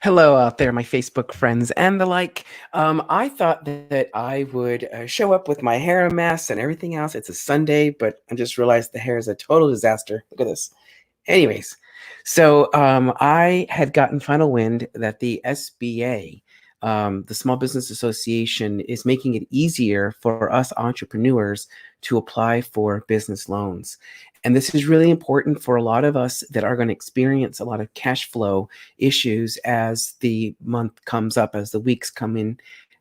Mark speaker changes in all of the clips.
Speaker 1: Hello out there, my Facebook friends and the like. I thought that I would show up with my hair a mess and everything else. It's a Sunday, but I just realized the hair is a total disaster. Look at this. Anyways, so I had gotten final wind that the SBA, the Small Business Association, is making it easier for us entrepreneurs to apply for business loans. And this is really important for a lot of us that are going to experience a lot of cash flow issues as the month comes up, as the weeks come in.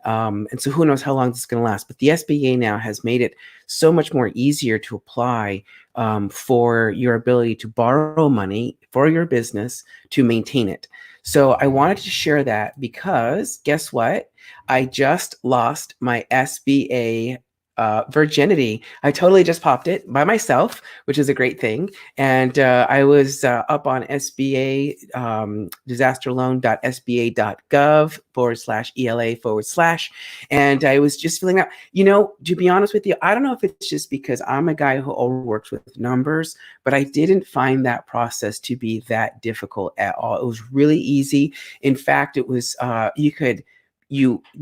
Speaker 1: And so who knows how long this is going to last. But the SBA now has made it so much more easier to apply for your ability to borrow money for your business to maintain it. So I wanted to share that because guess what? I just lost my SBA virginity. I totally just popped it by myself, which is a great thing. And I was up on SBA disasterloan.sba.gov/ELA/. And I was just filling out, to be honest with you, I don't know if it's just because I'm a guy who always works with numbers, but I didn't find that process to be that difficult at all. It was really easy. In fact, it was, you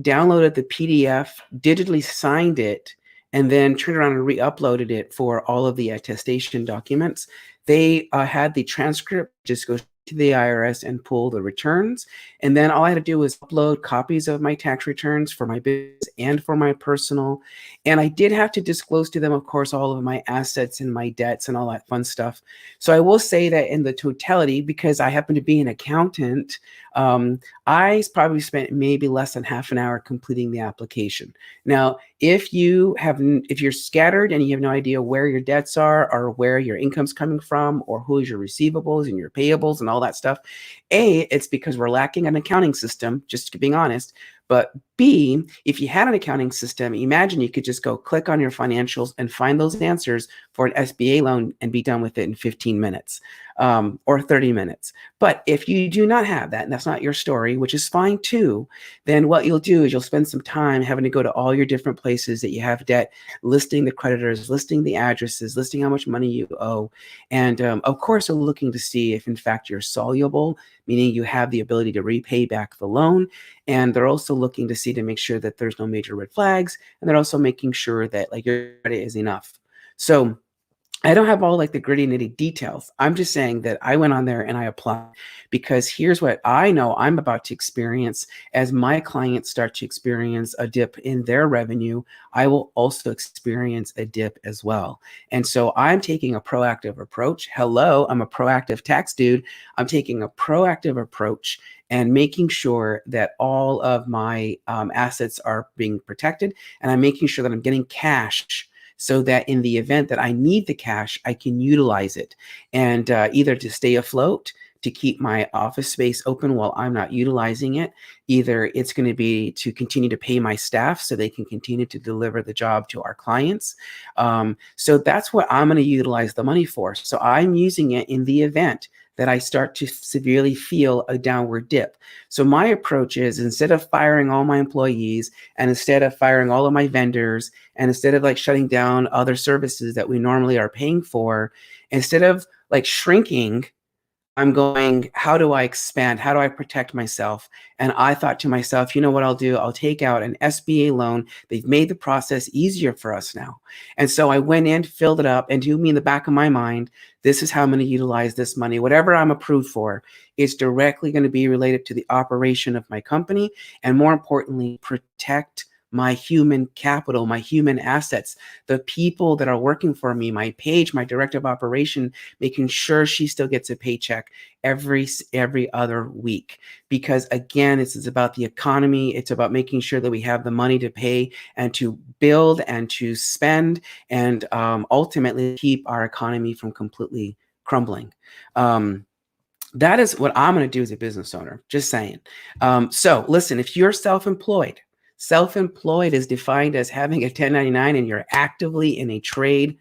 Speaker 1: downloaded the PDF, digitally signed it, and then turned around and re-uploaded it for all of the attestation documents. They had the transcript, just go to the IRS and pull the returns. And then all I had to do was upload copies of my tax returns for my business and for my personal. And I did have to disclose to them, of course, all of my assets and my debts and all that fun stuff. So I will say that in the totality, because I happen to be an accountant, I probably spent maybe less than half an hour completing the application. Now, if you're scattered and you have no idea where your debts are or where your income's coming from or who's your receivables and your payables and all that stuff, A, it's because we're lacking an accounting system, just being honest. But B, if you had an accounting system, imagine you could just go click on your financials and find those answers for an SBA loan and be done with it in 15 minutes or 30 minutes. But if you do not have that, and that's not your story, which is fine too, then what you'll do is you'll spend some time having to go to all your different places that you have debt, listing the creditors, listing the addresses, listing how much money you owe. And of course, we're looking to see if in fact you're soluble, meaning you have the ability to repay back the loan. And they're also looking to see to make sure that there's no major red flags. And they're also making sure that like your credit is enough. So I don't have all like the gritty nitty details. I'm just saying that I went on there and I applied because here's what I know I'm about to experience as my clients start to experience a dip in their revenue. I will also experience a dip as well. And so I'm taking a proactive approach. Hello, I'm a proactive tax dude. I'm taking a proactive approach and making sure that all of my assets are being protected. And I'm making sure that I'm getting cash so that in the event that I need the cash, I can utilize it and either to stay afloat, to keep my office space open while I'm not utilizing it. Either it's going to be to continue to pay my staff so they can continue to deliver the job to our clients. So that's what I'm going to utilize the money for. So I'm using it in the event that I start to severely feel a downward dip. So my approach is instead of firing all my employees and instead of firing all of my vendors and instead of like shutting down other services that we normally are paying for, instead of like shrinking, I'm going, how do I expand? How do I protect myself? And I thought to myself, you know what I'll do? I'll take out an SBA loan. They've made the process easier for us now. And so I went in, filled it up, and to me in the back of my mind, this is how I'm going to utilize this money. Whatever I'm approved for is directly going to be related to the operation of my company. And more importantly, protect my human capital, my human assets, the people that are working for me, my page, my director of operation, making sure she still gets a paycheck every other week. Because again, this is about the economy. It's about making sure that we have the money to pay and to build and to spend and ultimately keep our economy from completely crumbling. That is what I'm going to do as a business owner, just saying. So listen, if you're self-employed is defined as having a 1099 and you're actively in a trade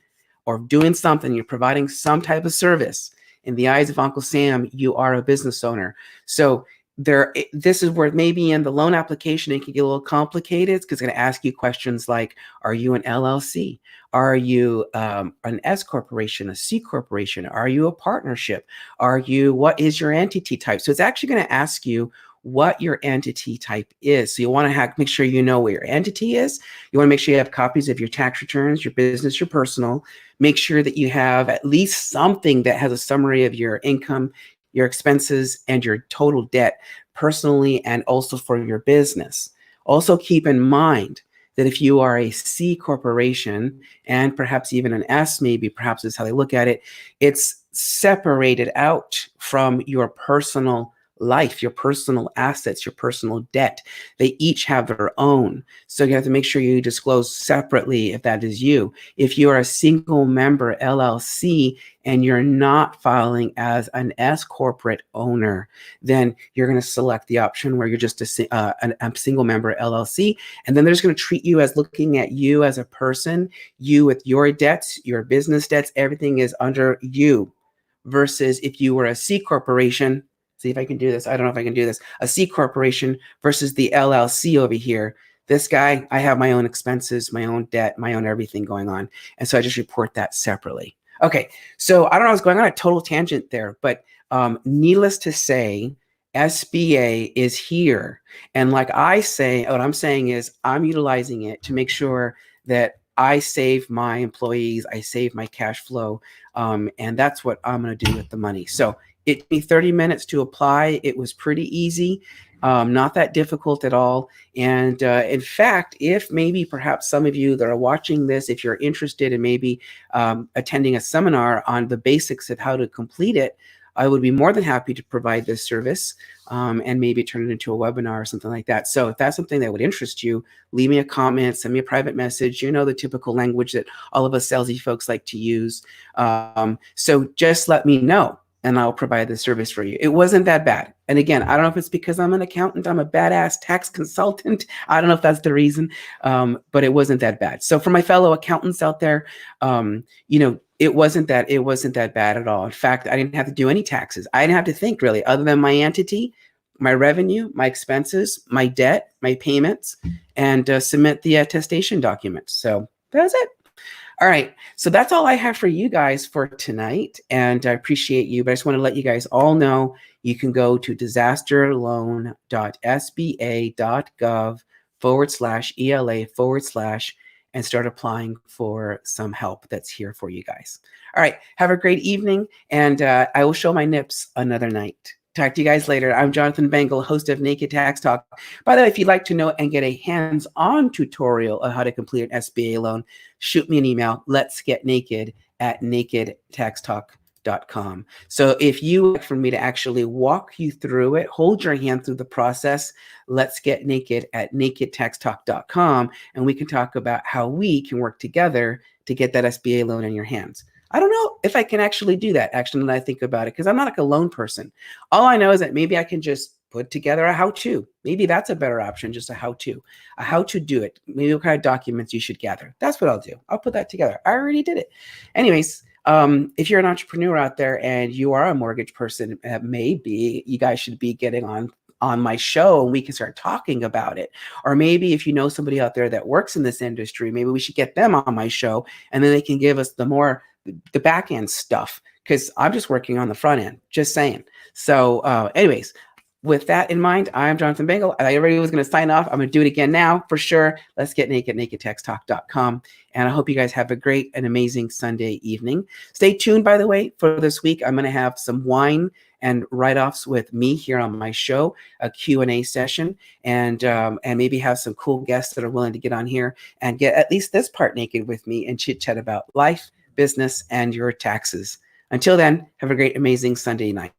Speaker 1: or doing something, you're providing some type of service. In the eyes of Uncle Sam, you are a business owner. So this is where maybe in the loan application, it can get a little complicated because it's going to ask you questions like, are you an LLC? Are you an S corporation, a C corporation? Are you a partnership? What is your entity type? So it's actually going to ask you what your entity type is. So you want to make sure you know what your entity is. You want to make sure you have copies of your tax returns, your business, your personal. Make sure that you have at least something that has a summary of your income, your expenses, and your total debt personally and also for your business. Also keep in mind that if you are a C corporation and perhaps even an S, maybe perhaps is how they look at it, it's separated out from your personal life, your personal assets, your personal debt. They each have their own. So you have to make sure you disclose separately if that is you. If you are a single member LLC and you're not filing as an S corporate owner, then you're going to select the option where you're just a single member LLC. And then they're just going to treat you as looking at you as a person, you with your debts, your business debts, everything is under you. Versus if you were a C corporation, see if I can do this. I don't know if I can do this. A C corporation versus the LLC over here. This guy, I have my own expenses, my own debt, my own everything going on. And so I just report that separately. Okay, so I don't know, I was going on a total tangent there, but needless to say, SBA is here. And like I say, what I'm saying is I'm utilizing it to make sure that I save my employees, I save my cash flow, and that's what I'm going to do with the money. So it took me 30 minutes to apply. It was pretty easy, not that difficult at all. And in fact, if maybe perhaps some of you that are watching this, if you're interested in maybe attending a seminar on the basics of how to complete it, I would be more than happy to provide this service and maybe turn it into a webinar or something like that. So if that's something that would interest you, leave me a comment, send me a private message. You know the typical language that all of us salesy folks like to use. So just let me know and I'll provide the service for you. It wasn't that bad. And again, I don't know if it's because I'm an accountant, I'm a badass tax consultant. I don't know if that's the reason, but it wasn't that bad. So for my fellow accountants out there, you know, it wasn't that bad at all. In fact, I didn't have to do any taxes. I didn't have to think really other than my entity, my revenue, my expenses, my debt, my payments, and submit the attestation documents. So that's it. All right, so that's all I have for you guys for tonight, and I appreciate you, but I just want to let you guys all know you can go to disasterloan.sba.gov/ELA/ and start applying for some help that's here for you guys. All right, have a great evening, and I will show my nips another night. Talk to you guys later. I'm Jonathan Bengal, host of Naked Tax Talk. By the way, if you'd like to know and get a hands-on tutorial on how to complete an SBA loan, shoot me an email, letsgetnaked@nakedtaxtalk.com. So if you like for me to actually walk you through it, hold your hand through the process, let's get naked at nakedtaxtalk.com, and we can talk about how we can work together to get that SBA loan in your hands. I don't know if I can actually do that, actually, when I think about it, because I'm not like a loan person. All I know is that maybe I can just put together a how-to. Maybe that's a better option, just a how-to do it. Maybe what kind of documents you should gather. That's what I'll do. I'll put that together. I already did it. Anyways, if you're an entrepreneur out there and you are a mortgage person, maybe you guys should be getting on my show and we can start talking about it. Or maybe if you know somebody out there that works in this industry, maybe we should get them on my show and then they can give us the back end stuff, because I'm just working on the front end, just saying. So anyways, with that in mind, I'm Jonathan Bengal. I already was going to sign off. I'm going to do it again now for sure. Let's get naked, nakedtaxtalk.com. And I hope you guys have a great and amazing Sunday evening. Stay tuned, by the way, for this week. I'm going to have some wine and write-offs with me here on my show, a Q&A session, and maybe have some cool guests that are willing to get on here and get at least this part naked with me and chit-chat about life, business, and your taxes. Until then, have a great, amazing Sunday night.